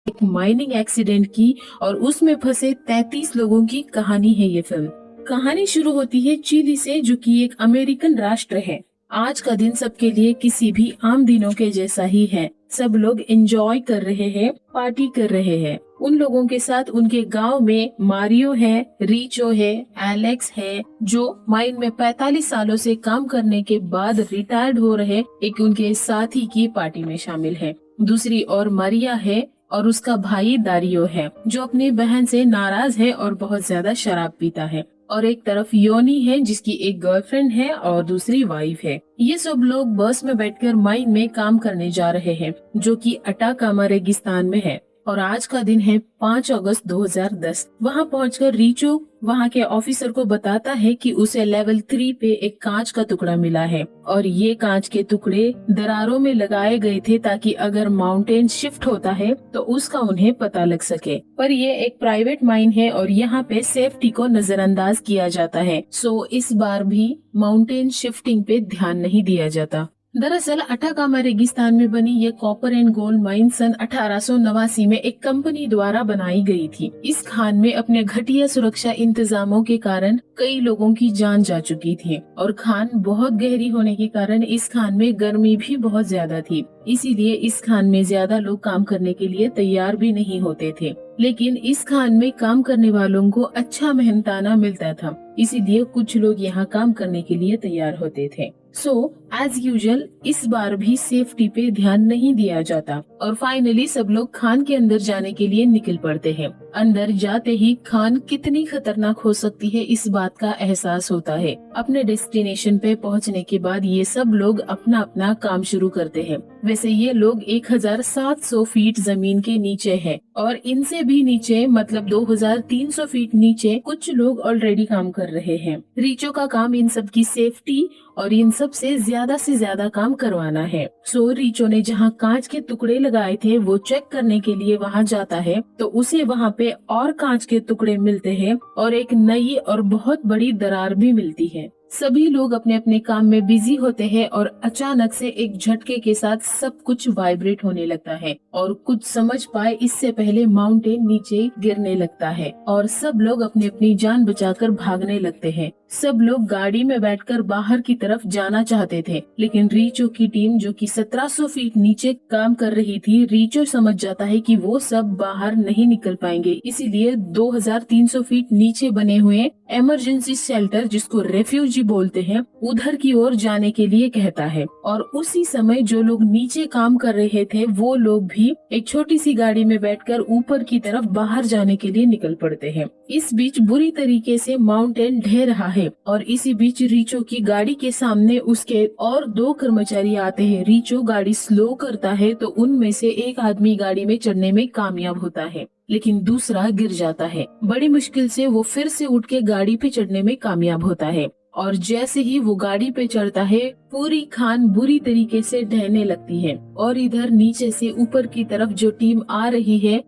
एक mining accident की और उसमें फंसे 33 लोगों की कहानी है ये फिल्म। कहानी शुरू होती है चिली से, जो कि एक अमेरिकन राष्ट्र है। आज का दिन सबके लिए किसी भी आम दिनों के जैसा ही है। सब लोग एंजॉय कर रहे हैं, पार्टी कर रहे हैं। उन लोगों के साथ उनके गांव में मारियो है, रिचो है, एलेक्स है, जो माइन में 45 सालों से काम करने के बाद रिटायर्ड हो रहे एक उनके साथी की पार्टी में शामिल है। दूसरी ओर मारिया है और उसका भाई दारियो है, जो अपनी बहन से नाराज है और बहुत ज्यादा शराब पीता है। और एक तरफ योनी है, जिसकी एक गर्लफ्रेंड है और दूसरी वाइफ है। ये सब लोग बस में बैठकर माइन में काम करने जा रहे हैं, जो कि अटाकामा रेगिस्तान में है। और आज का दिन है 5 अगस्त 2010। वहाँ पहुंचकर रिचो वहाँ के ऑफिसर को बताता है कि उसे लेवल 3 पे एक कांच का टुकड़ा मिला है और ये कांच के टुकड़े दरारों में लगाए गए थे, ताकि अगर माउंटेन शिफ्ट होता है तो उसका उन्हें पता लग सके। पर ये एक प्राइवेट माइन है और यहाँ पे सेफ्टी को नजरअंदाज किया जाता है, सो इस बार भी माउंटेन शिफ्टिंग पे ध्यान नहीं दिया जाता। दरअसल अटाकामा रेगिस्तान में बनी ये कॉपर एंड गोल्ड माइन सन 1889 में एक कंपनी द्वारा बनाई गई थी। इस खान में अपने घटिया सुरक्षा इंतजामों के कारण कई लोगों की जान जा चुकी थी और खान बहुत गहरी होने के कारण इस खान में गर्मी भी बहुत ज्यादा थी। इसीलिए इस खान में ज्यादा लोग काम करने के लिए तैयार भी नहीं होते थे। लेकिन इस खान में काम करने वालों को अच्छा मेहनताना मिलता था, इसीलिए कुछ लोग यहाँ काम करने के लिए तैयार होते थे। सो एज यूजुअल इस बार भी सेफ्टी पे ध्यान नहीं दिया जाता और फाइनली सब लोग खान के अंदर जाने के लिए निकल पड़ते हैं। अंदर जाते ही खान कितनी खतरनाक हो सकती है इस बात का एहसास होता है। अपने डेस्टिनेशन पे पहुंचने के बाद ये सब लोग अपना अपना काम शुरू करते हैं। वैसे ये लोग 1700 फीट जमीन के नीचे है और इनसे भी नीचे मतलब 2300 फीट नीचे कुछ लोग ऑलरेडी काम कर रहे हैं। रिचो का काम इन सब की सेफ्टी और इन सब से ज्यादा काम करवाना है। सो रिचो ने जहाँ कांच के टुकड़े लगाए थे वो चेक करने के लिए वहाँ जाता है, तो उसे वहाँ पे और कांच के टुकड़े मिलते हैं और एक नई और बहुत बड़ी दरार भी मिलती है। सभी लोग अपने अपने काम में बिजी होते हैं और अचानक से एक झटके के साथ सब कुछ वाइब्रेट होने लगता है और कुछ समझ पाए इससे पहले माउंटेन नीचे गिरने लगता है और सब लोग अपनी अपनी जान बचाकर भागने लगते हैं। सब लोग गाड़ी में बैठकर बाहर की तरफ जाना चाहते थे, लेकिन रिचो की टीम जो कि 1700 फीट नीचे काम कर रही थी, रिचो समझ जाता है कि वो सब बाहर नहीं निकल पाएंगे, इसीलिए 2300 फीट नीचे बने हुए इमरजेंसी शेल्टर, जिसको रेफ्यूजी बोलते हैं, उधर की ओर जाने के लिए कहता है। और उसी समय जो लोग नीचे काम कर रहे थे वो लोग भी एक छोटी सी गाड़ी में बैठकर ऊपर की तरफ बाहर जाने के लिए निकल पड़ते हैं। इस बीच बुरी तरीके से माउंटेन ढह रहा है और इसी बीच रिचो की गाड़ी के सामने उसके और 2 कर्मचारी आते हैं। रिचो गाड़ी स्लो करता है तो उनमें से एक आदमी गाड़ी में चढ़ने में कामयाब होता है, लेकिन दूसरा गिर जाता है। बड़ी मुश्किल से वो फिर से उठ के गाड़ी पे चढ़ने में कामयाब होता है और जैसे ही वो गाड़ी पे चढ़ता है पूरी खान बुरी तरीके से ढहने लगती है और इधर नीचे से ऊपर की तरफ जो टीम आ रही है।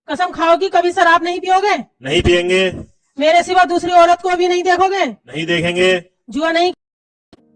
कसम खाओ कि कभी शराब नहीं पियोगे? नहीं पियेंगे। मेरे सिवा दूसरी औरत को भी नहीं देखोगे? नहीं देखेंगे। जुआ नहीं।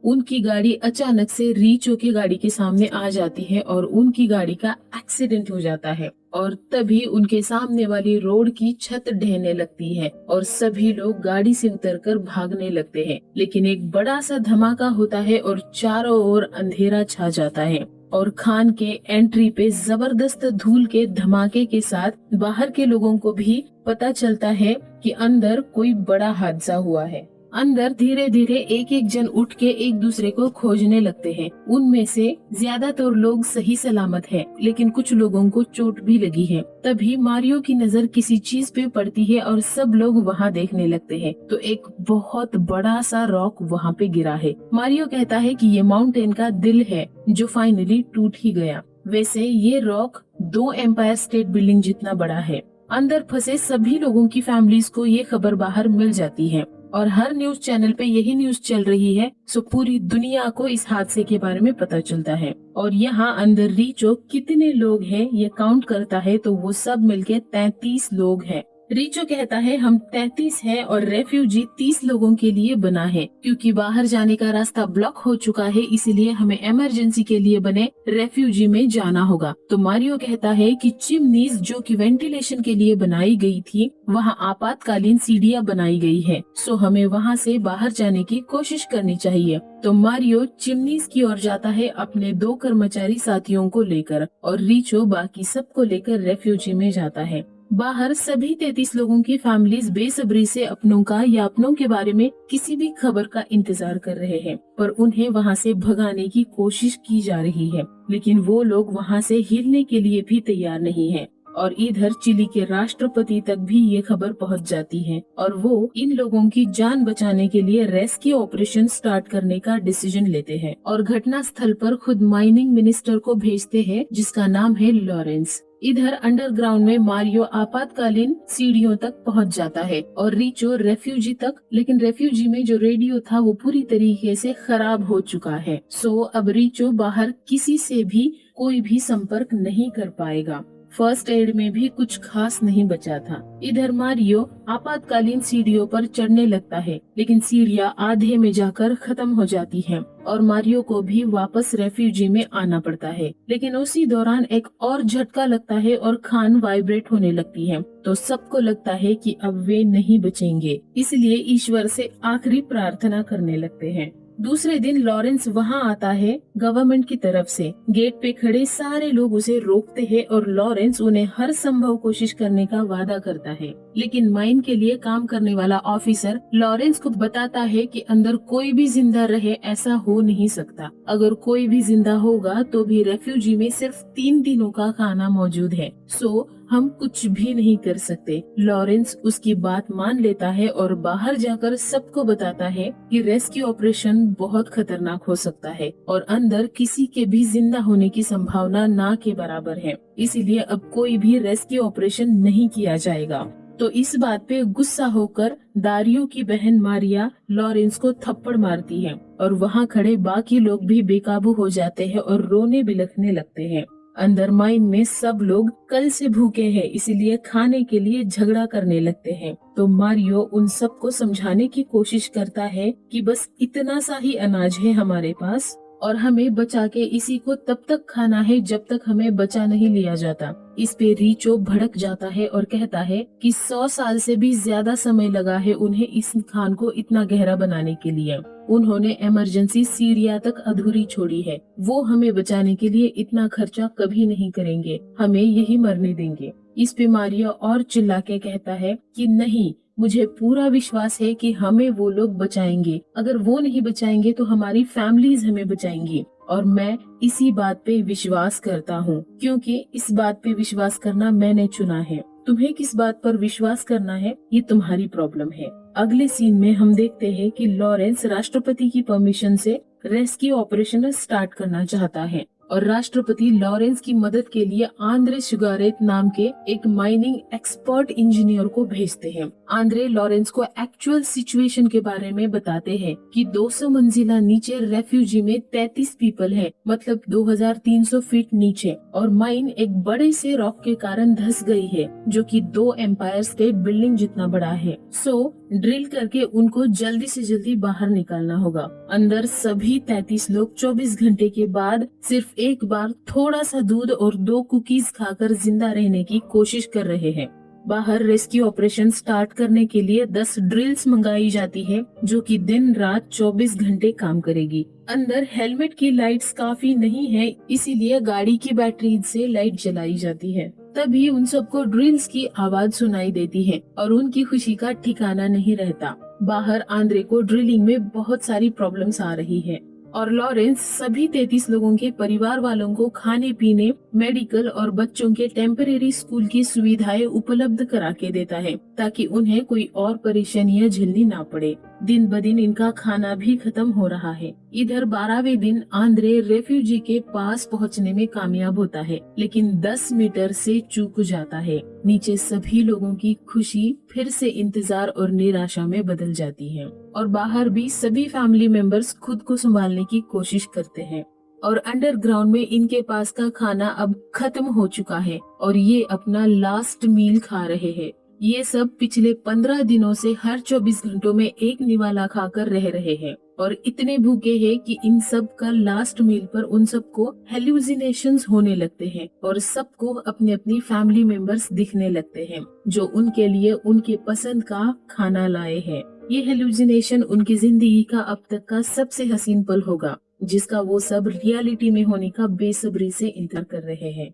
उनकी गाड़ी अचानक से रिचो की गाड़ी के सामने आ जाती है और उनकी गाड़ी का एक्सीडेंट हो जाता है और तभी उनके सामने वाली रोड की छत ढहने लगती है और सभी लोग गाड़ी से उतरकर भागने लगते हैं। लेकिन एक बड़ा सा धमाका होता है और चारों ओर अंधेरा छा जाता है और खान के एंट्री पे जबरदस्त धूल के धमाके के साथ बाहर के लोगों को भी पता चलता है कि अंदर कोई बड़ा हादसा हुआ है। अंदर धीरे धीरे एक एक जन उठ के एक दूसरे को खोजने लगते हैं। उनमें से ज्यादातर लोग सही सलामत हैं, लेकिन कुछ लोगों को चोट भी लगी है। तभी मारियो की नजर किसी चीज पे पड़ती है और सब लोग वहाँ देखने लगते हैं, तो एक बहुत बड़ा सा रॉक वहाँ पे गिरा है। मारियो कहता है कि ये माउंटेन का दिल है जो फाइनली टूट ही गया। वैसे ये रॉक 2 एम्पायर स्टेट बिल्डिंग जितना बड़ा है। अंदर फंसे सभी लोगों की फैमिलीज को ये खबर बाहर मिल जाती है और हर न्यूज चैनल पे यही न्यूज चल रही है, सो पूरी दुनिया को इस हादसे के बारे में पता चलता है। और यहाँ अंदर रिचो कितने लोग हैं ये काउंट करता है तो वो सब मिलके 33 लोग हैं। रिचो कहता है हम 33 है और रेफ्यूजी 30 लोगों के लिए बना है, क्योंकि बाहर जाने का रास्ता ब्लॉक हो चुका है, इसलिए हमें इमरजेंसी के लिए बने रेफ्यूजी में जाना होगा। तो मारियो कहता है कि चिमनीज जो कि वेंटिलेशन के लिए बनाई गई थी, वहाँ आपातकालीन सीढ़ियाँ बनाई गई है, सो हमें वहाँ से बाहर जाने की कोशिश करनी चाहिए। तो मारियो चिमनीज की ओर जाता है अपने 2 कर्मचारी साथियों को लेकर, और रिचो बाकी सबको लेकर रेफ्यूजी में जाता है। बाहर सभी 33 लोगों की फैमिलीज बेसब्री से अपनों का या अपनों के बारे में किसी भी खबर का इंतजार कर रहे हैं, पर उन्हें वहां से भगाने की कोशिश की जा रही है, लेकिन वो लोग वहां से हिलने के लिए भी तैयार नहीं हैं। और इधर चिली के राष्ट्रपति तक भी ये खबर पहुंच जाती है, और वो इन लोगों की जान बचाने के लिए रेस्क्यू ऑपरेशन स्टार्ट करने का डिसीजन लेते हैं, और घटना स्थल पर खुद माइनिंग मिनिस्टर को भेजते हैं, जिसका नाम है लॉरेंस। इधर अंडरग्राउंड में मारियो आपातकालीन सीढ़ियों तक पहुंच जाता है और रिचो रेफ्यूजी तक, लेकिन रेफ्यूजी में जो रेडियो था वो पूरी तरीके से खराब हो चुका है। सो अब रिचो बाहर किसी से भी कोई भी संपर्क नहीं कर पाएगा। फर्स्ट एड में भी कुछ खास नहीं बचा था। इधर मारियो आपातकालीन सीढ़ियों पर चढ़ने लगता है, लेकिन सीढ़ियां आधे में जाकर खत्म हो जाती हैं और मारियो को भी वापस रेफ्यूजी में आना पड़ता है। लेकिन उसी दौरान एक और झटका लगता है और खान वाइब्रेट होने लगती है, तो सबको लगता है कि अब वे नहीं बचेंगे, इसलिए ईश्वर से आखिरी प्रार्थना करने लगते हैं। दूसरे दिन लॉरेंस वहाँ आता है गवर्नमेंट की तरफ से। गेट पे खड़े सारे लोग उसे रोकते हैं और लॉरेंस उन्हें हर संभव कोशिश करने का वादा करता है, लेकिन माइन के लिए काम करने वाला ऑफिसर लॉरेंस को बताता है कि अंदर कोई भी जिंदा रहे ऐसा हो नहीं सकता। अगर कोई भी जिंदा होगा तो भी रेफ्यूजी में सिर्फ 3 दिनों का खाना मौजूद है, सो हम कुछ भी नहीं कर सकते। लॉरेंस उसकी बात मान लेता है और बाहर जाकर सबको बताता है कि रेस्क्यू ऑपरेशन बहुत खतरनाक हो सकता है और अंदर किसी के भी जिंदा होने की संभावना ना के बराबर है, इसीलिए अब कोई भी रेस्क्यू ऑपरेशन नहीं किया जाएगा। तो इस बात पे गुस्सा होकर दारियो की बहन मारिया लॉरेंस को थप्पड़ मारती है और वहाँ खड़े बाकी लोग भी बेकाबू हो जाते हैं और रोने बिलखने लगते हैं। अंदर माइन में सब लोग कल से भूखे हैं, इसीलिए खाने के लिए झगड़ा करने लगते हैं। तो मारियो उन सबको समझाने की कोशिश करता है कि बस इतना सा ही अनाज है हमारे पास और हमें बचा के इसी को तब तक खाना है जब तक हमें बचा नहीं लिया जाता। इस पे रिचो भड़क जाता है और कहता है कि 100 साल से भी ज्यादा समय लगा है उन्हें इस खान को इतना गहरा बनाने के लिए। उन्होंने इमरजेंसी सीढ़ियां तक अधूरी छोड़ी है, वो हमें बचाने के लिए इतना खर्चा कभी नहीं करेंगे, हमें यही मरने देंगे। इस पे मारिया और चिल्ला के कहता है कि नहीं, मुझे पूरा विश्वास है कि हमें वो लोग बचाएंगे, अगर वो नहीं बचाएंगे तो हमारी फैमिलीज हमें बचाएंगी और मैं इसी बात पे विश्वास करता हूँ, क्योंकि इस बात पे विश्वास करना मैंने चुना है। तुम्हें किस बात पर विश्वास करना है ये तुम्हारी प्रॉब्लम है। अगले सीन में हम देखते हैं कि लॉरेंस राष्ट्रपति की परमिशन से रेस्क्यू ऑपरेशन स्टार्ट करना चाहता है और राष्ट्रपति लॉरेंस की मदद के लिए आंद्रे शुगारेट नाम के एक माइनिंग एक्सपर्ट इंजीनियर को भेजते हैं। आंद्रे लॉरेंस को एक्चुअल सिचुएशन के बारे में बताते हैं कि 200 मंजिला नीचे रेफ्यूजी में 33 पीपल है, मतलब 2300 फीट नीचे, और माइन एक बड़े से रॉक के कारण धंस गई है जो कि 2 एम्पायर स्टेट बिल्डिंग जितना बड़ा है। सो ड्रिल करके उनको जल्दी से जल्दी बाहर निकालना होगा। अंदर सभी 33 लोग 24 घंटे के बाद सिर्फ एक बार थोड़ा सा दूध और 2 कुकीज खाकर जिंदा रहने की कोशिश कर रहे हैं। बाहर रेस्क्यू ऑपरेशन स्टार्ट करने के लिए 10 ड्रिल्स मंगाई जाती है जो कि दिन रात 24 घंटे काम करेगी। अंदर हेलमेट की लाइट्स काफी नहीं है, इसीलिए गाड़ी की बैटरी से लाइट जलाई जाती है। तभी उन सबको ड्रिल्स की आवाज सुनाई देती है और उनकी खुशी का ठिकाना नहीं रहता। बाहर आंद्रे को ड्रिलिंग में बहुत सारी प्रॉब्लम्स आ रही है और लॉरेंस सभी 33 लोगों के परिवार वालों को खाने पीने, मेडिकल और बच्चों के टेम्परेरी स्कूल की सुविधाएं उपलब्ध करा के देता है ताकि उन्हें कोई और परेशानियां झेलनी ना पड़े। दिन ब दिन इनका खाना भी खत्म हो रहा है। इधर 12वें दिन आंद्रे रेफ्यूजी के पास पहुंचने में कामयाब होता है, लेकिन 10 मीटर से चूक जाता है। नीचे सभी लोगों की खुशी फिर से इंतजार और निराशा में बदल जाती है और बाहर भी सभी फैमिली मेंबर्स खुद को संभालने की कोशिश करते हैं और अंडरग्राउंड में इनके पास का खाना अब खत्म हो चुका है और ये अपना लास्ट मील खा रहे हैं। ये सब पिछले 15 दिनों से हर 24 घंटों में एक निवाला खाकर रह रहे हैं और इतने भूखे हैं कि इन सब का लास्ट मील पर उन सबको हेलुसिनेशंस होने लगते हैं और सबको अपने अपनी फैमिली मेंबर्स दिखने लगते हैं जो उनके लिए उनके पसंद का खाना लाए हैं। ये हेलुसिनेशन उनकी जिंदगी का अब तक का सबसे हसीन पल होगा जिसका वो सब रियलिटी में होने का बेसब्री से इंतजार कर रहे हैं।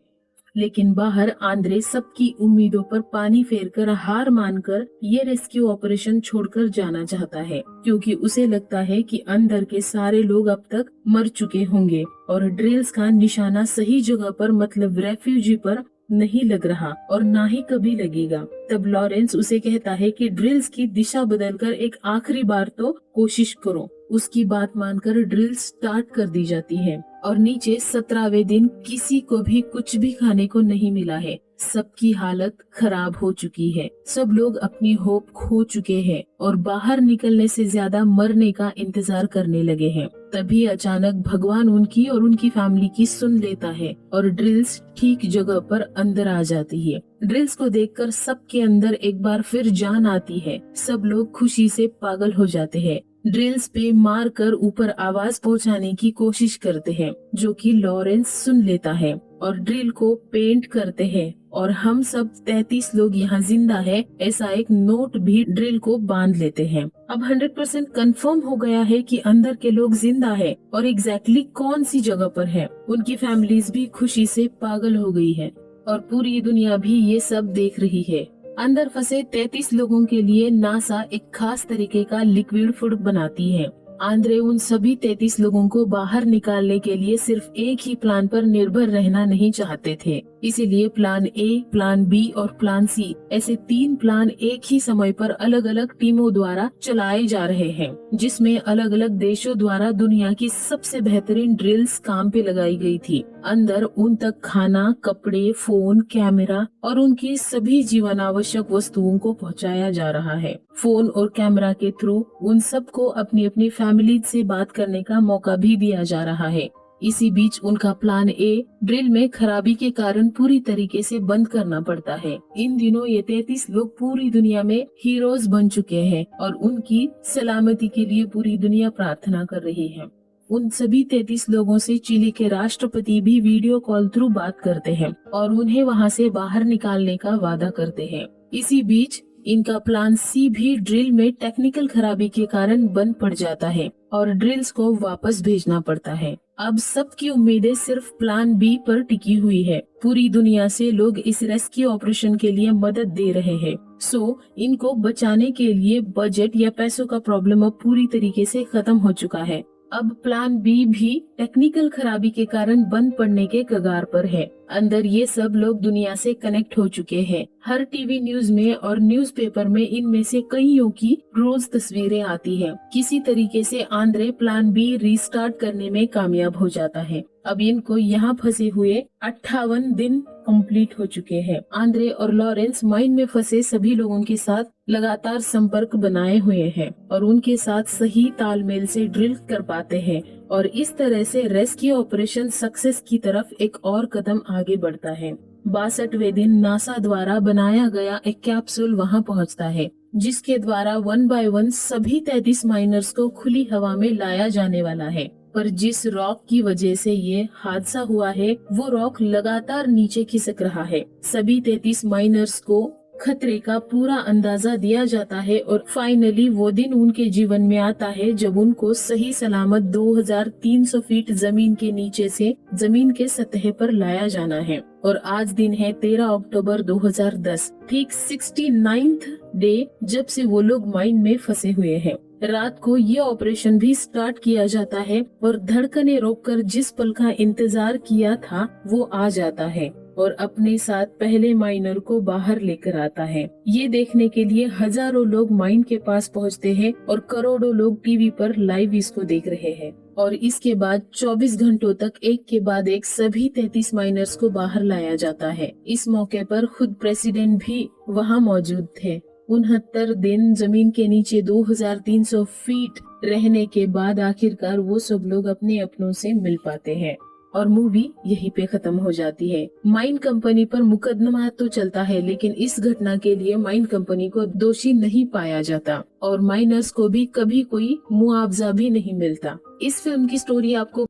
लेकिन बाहर आंद्रे सबकी उम्मीदों पर पानी फेरकर हार मानकर ये रेस्क्यू ऑपरेशन छोड़कर जाना चाहता है क्योंकि उसे लगता है कि अंदर के सारे लोग अब तक मर चुके होंगे और ड्रिल्स का निशाना सही जगह पर मतलब रेफ्यूजी पर नहीं लग रहा और ना ही कभी लगेगा। तब लॉरेंस उसे कहता है कि ड्रिल्स की दिशा बदलकर एक आखिरी बार तो कोशिश करो। उसकी बात मानकर ड्रिल स्टार्ट कर दी जाती है और नीचे 17वें दिन किसी को भी कुछ भी खाने को नहीं मिला है। सबकी हालत खराब हो चुकी है, सब लोग अपनी होप खो चुके हैं और बाहर निकलने से ज्यादा मरने का इंतजार करने लगे हैं। तभी अचानक भगवान उनकी और उनकी फैमिली की सुन लेता है और ड्रिल्स ठीक जगह पर अंदर आ जाती है। ड्रिल्स को देखकर सबके अंदर एक बार फिर जान आती है। सब लोग खुशी से पागल हो जाते हैं। ड्रिल्स पे मार कर ऊपर आवाज पहुंचाने की कोशिश करते हैं जो कि लॉरेंस सुन लेता है और ड्रिल को पेंट करते हैं और हम सब 33 लोग यहाँ जिंदा है ऐसा एक नोट भी ड्रिल को बांध लेते हैं। अब 100% कंफर्म हो गया है कि अंदर के लोग जिंदा है और एग्जैक्टली कौन सी जगह पर है। उनकी फैमिलीज भी खुशी से पागल हो गई है और पूरी दुनिया भी ये सब देख रही है। अंदर फंसे 33 लोगों के लिए नासा एक खास तरीके का लिक्विड फूड बनाती है। आंद्रे उन सभी 33 लोगों को बाहर निकालने के लिए सिर्फ एक ही प्लान पर निर्भर रहना नहीं चाहते थे, इसीलिए प्लान ए, प्लान बी और प्लान सी ऐसे 3 प्लान एक ही समय पर अलग अलग टीमों द्वारा चलाए जा रहे हैं जिसमें अलग अलग देशों द्वारा दुनिया की सबसे बेहतरीन ड्रिल्स काम पे लगाई गई थी। अंदर उन तक खाना, कपड़े, फोन, कैमरा और उनकी सभी जीवन आवश्यक वस्तुओं को पहुंचाया जा रहा है। फोन और कैमरा के थ्रू उन सबको अपनी अपनी फैमिली से बात करने का मौका भी दिया जा रहा है। इसी बीच उनका प्लान ए ड्रिल में खराबी के कारण पूरी तरीके से बंद करना पड़ता है। इन दिनों ये 33 लोग पूरी दुनिया में हीरोज बन चुके हैं और उनकी सलामती के लिए पूरी दुनिया प्रार्थना कर रही है। उन सभी 33 लोगों से चिली के राष्ट्रपति भी वीडियो कॉल थ्रू बात करते हैं और उन्हें वहां से बाहर निकालने का वादा करते हैं। इसी बीच इनका प्लान सी भी ड्रिल में टेक्निकल खराबी के कारण बंद पड़ जाता है और ड्रिल्स को वापस भेजना पड़ता है। अब सबकी उम्मीदें सिर्फ प्लान बी पर टिकी हुई है। पूरी दुनिया से लोग इस रेस्क्यू ऑपरेशन के लिए मदद दे रहे हैं। सो इनको बचाने के लिए बजट या पैसों का प्रॉब्लम अब पूरी तरीके से खत्म हो चुका है। अब प्लान बी भी टेक्निकल खराबी के कारण बंद पड़ने के कगार पर है। अंदर ये सब लोग दुनिया से कनेक्ट हो चुके हैं। हर टीवी न्यूज में और न्यूज़पेपर में इनमें से कईयों की रोज तस्वीरें आती हैं। किसी तरीके से आंद्रे प्लान बी रीस्टार्ट करने में कामयाब हो जाता है। अब इनको यहाँ फंसे हुए 58 दिन कंप्लीट हो चुके हैं। आंद्रे और लॉरेंस माइन में फंसे सभी लोगों के साथ लगातार संपर्क बनाए हुए हैं और उनके साथ सही तालमेल से ड्रिल कर पाते हैं और इस तरह से रेस्क्यू ऑपरेशन सक्सेस की तरफ एक और कदम आगे बढ़ता है। 62वें दिन नासा द्वारा बनाया गया एक कैप्सूल वहां पहुंचता है जिसके द्वारा 1 बाय 1 सभी 33 माइनर्स को खुली हवा में लाया जाने वाला है। पर जिस रॉक की वजह से ये हादसा हुआ है वो रॉक लगातार नीचे खिसक रहा है। सभी 33 माइनर्स को खतरे का पूरा अंदाजा दिया जाता है और फाइनली वो दिन उनके जीवन में आता है जब उनको सही सलामत 2300 फीट जमीन के नीचे से जमीन के सतह पर लाया जाना है। और आज दिन है 13 अक्टूबर 2010, ठीक 69th डे जब से वो लोग माइन में फंसे हुए हैं। रात को ये ऑपरेशन भी स्टार्ट किया जाता है और धड़कनें रोककर जिस पल का इंतजार किया था वो आ जाता है और अपने साथ पहले माइनर को बाहर लेकर आता है। ये देखने के लिए हजारों लोग माइन के पास पहुंचते हैं और करोड़ों लोग टीवी पर लाइव इसको देख रहे हैं। और इसके बाद 24 घंटों तक एक के बाद एक सभी 33 माइनर्स को बाहर लाया जाता है। इस मौके पर खुद प्रेसिडेंट भी वहाँ मौजूद थे। 69 दिन जमीन के नीचे 2300 फीट रहने के बाद आखिरकार वो सब लोग अपने अपनों से मिल पाते हैं। और मूवी यहीं पे खत्म हो जाती है। माइन कंपनी पर मुकदमा तो चलता है, लेकिन इस घटना के लिए माइन कंपनी को दोषी नहीं पाया जाता और माइनर्स को भी कभी कोई मुआवजा भी नहीं मिलता। इस फिल्म की स्टोरी आपको